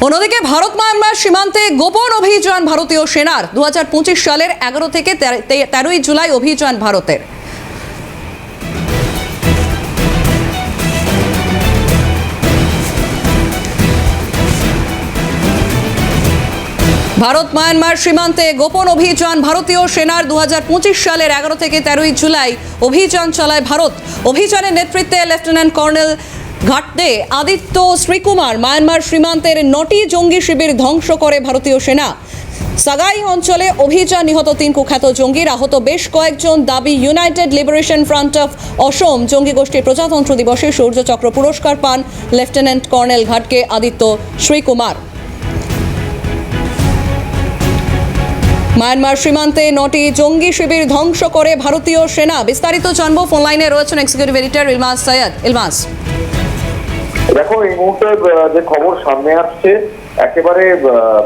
অন্যদিকে ভারত মায়ানমার সীমান্তে গোপন অভিযান ভারতীয় সেনার 2025 সালের 11 থেকে 13 জুলাই অভিযান ভারতের। ভারত মায়ানমার সীমান্তে গোপন অভিযান ভারতীয় সেনার 2025 সালের 11 থেকে 13 জুলাই অভিযান চালায় ভারত। অভিযানের নেতৃত্বে লেফটেন্যান্ট কর্নেল ঘাটদে আদিত্য শ্রীকুমার মায়ানমার সীমান্তের 9টি জঙ্গি শিবির ধ্বংস করে ভারতীয় সেনা। সাগাই অঞ্চলে অভিযান নিহত 3 কুখ্যাত জঙ্গির, আহত বেশ কয়েকজন দাবি United Liberation Front of Asom জঙ্গি গোষ্ঠীর প্রজাতন্ত্র দিবসে শৌর্য চক্র পুরস্কার পান লেফটেন্যান্ট কর্নেল ঘাটকে আদিত্য শ্রীকুমার। মায়ানমার সীমান্তে 9টি জঙ্গি শিবির ধ্বংস করে ভারতীয় সেনা। বিস্তারিত জানবো, ফোন লাইনে রয়েছেন এক্সিকিউটিভ এডিটর ইলমাস সৈয়দ। ইলমাস, দেখো এই মুহূর্তে যে খবর সামনে আসছে একেবারে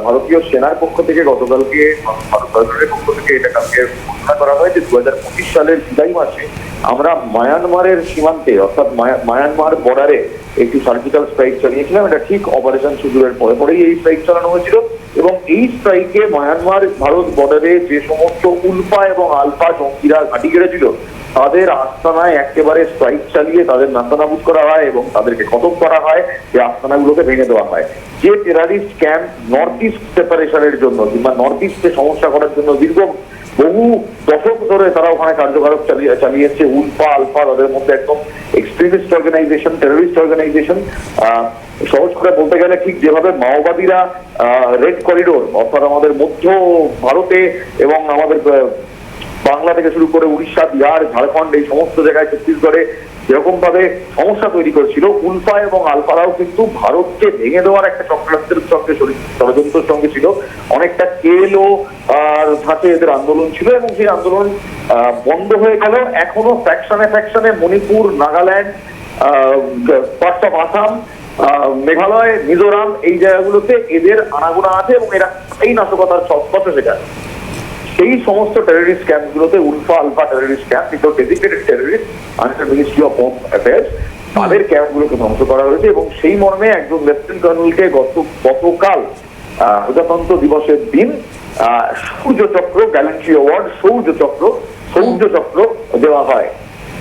ভারতীয় সেনার পক্ষ থেকে গতকালকে ভারত সরকারের পক্ষ থেকে এটা কালকে ঘোষণা করা হয় যে 2025 সালের জুলাই মাসে আমরা মায়ানমারের সীমান্তে অর্থাৎ মায়ানমার বর্ডারে একটি সার্জিক্যাল স্ট্রাইক চালিয়েছিলাম। এটা ঠিক অপারেশন সিঁদুরের পরেই এই স্ট্রাইক চালানো হয়েছিল এবং এই স্ট্রাইকে মায়ানমার ভারত বর্ডারে যে সমস্ত উলফা এবং আলফা জঙ্গিরা ঘাঁটি গেড়েছিল তাদের আস্তানায় একেবারে স্ট্রাইক চালিয়ে তাদের নাস্তানাবুদ করা হয় এবং তাদেরকে খতম করা হয়, যে আস্তানাগুলোকে ভেঙে দেওয়া হয়। যে টেরারিস্ট ক্যাম্প নর্থ ইস্ট সেপারেশনের জন্য কিংবা নর্থ ইস্টে সমস্যা করার জন্য বহু দশক ধরে তারা ওখানে কার্যকলাপ চালিয়েছে, উলফা আলফা তাদের মধ্যে একদম এক্সট্রিমিস্ট অর্গানাইজেশন, টেররিস্ট অর্গানাইজেশন। সহজ করে বলতে গেলে ঠিক যেভাবে মাওবাদীরা রেড করিডোর অর্থাৎ আমাদের মধ্য ভারতে এবং আমাদের বাংলা থেকে শুরু করে উড়িষ্যা, বিহার, ঝাড়খণ্ড এই সমস্ত জায়গায়, ছত্তিশগড়ে যেরকম ভাবে সমস্যা তৈরি করেছিল, উলফা এবং আলফারাও কিন্তু ভারতকে ভেঙে দেওয়ার একটা চক্রান্তের সঙ্গে ষড়যন্ত্রের সঙ্গে ছিল। অনেকটা কেলো আর ধাঁচে এদের আন্দোলন ছিল এবং সেই আন্দোলন বন্ধ হয়ে গেল। এখনো ফ্যাকশনে মণিপুর, নাগাল্যান্ড, পার্টস অফ আসাম, মেঘালয়, মিজোরাম এই জায়গাগুলোতে এদের আনাগোনা আছে এবং এরা এই নাশকতার সৎপথে শেখায়। সেই সমস্ত টেররিস্ট ক্যাম্পগুলোতে ULFA alpha terrorist camp, designated terrorist under ministry of home affairs, তাদের ক্যাম্পগুলোকে ধ্বংস করা হয়েছে এবং সেই মর্মে একজন লেফটেন্যান্ট কর্নেলকে গতকাল প্রজাতন্ত্র দিবসের দিন সৌর্য চক্র, গ্যালেন্ট্রি অ্যাওয়ার্ড, সৌর্য চক্র দেওয়া হয়।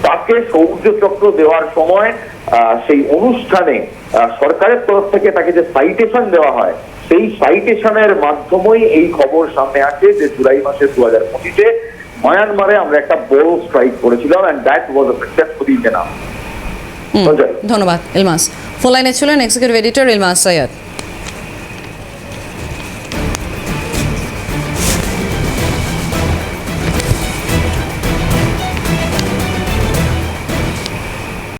তাকে সৌর্য চক্র দেওয়ার সময় সেই অনুষ্ঠানে সরকারের তরফ থেকে তাকে যে সাইটেশন দেওয়া হয়, সেই সাইটেশনের মাধ্যমেই এই খবর সামনে আসে যে জুলাই মাসে 2025-এ মায়ানমারে আমরা একটা বড় স্ট্রাইক করেছিলাম and that was a successful enough। ধন্যবাদ ইলমাস। ফোন লাইনে ছিলেন এক্সিকিউটিভ এডিটর ইলমাস সৈয়দ।